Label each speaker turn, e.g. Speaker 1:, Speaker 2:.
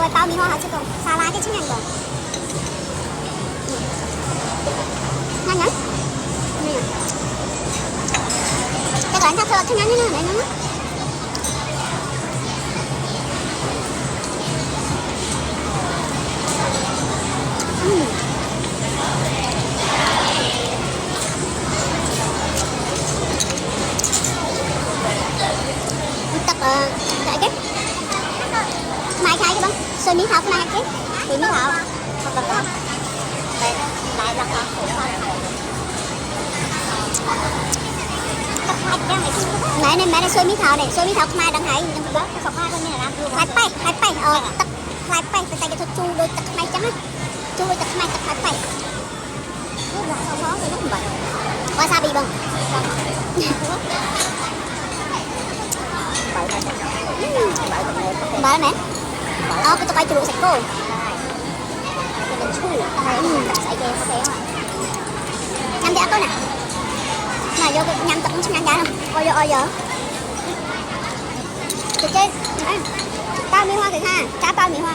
Speaker 1: phải bao mì hoa hả chứ còn salad cái chứ nhanh rồi. Nhanh nhá. Cái đoạn thấp thôi nhanh nhá, này nó. Tập cái mai khai cái bông xôi miếng thảo mai cái thì miếng thảo không được không đây lại là mẹ này xôi miếng thảo mai đang hay nhưng mà cái mai con này là lại bay tập lại bay phải tay cái chu đôi tập mai trắng chu đôi tập mai tập lại bay khó thì nó không vậy wasabi bông Mbak mẹ. Oh, kita pakai jeruk seko. Sải keo xéo à. Nhâm giá coi nè. Mà vô nhâm tập cũng nhâm giá không? Ôi giờ. Từ trên. Bao mì hoa thử ha. Cá bao mì hoa.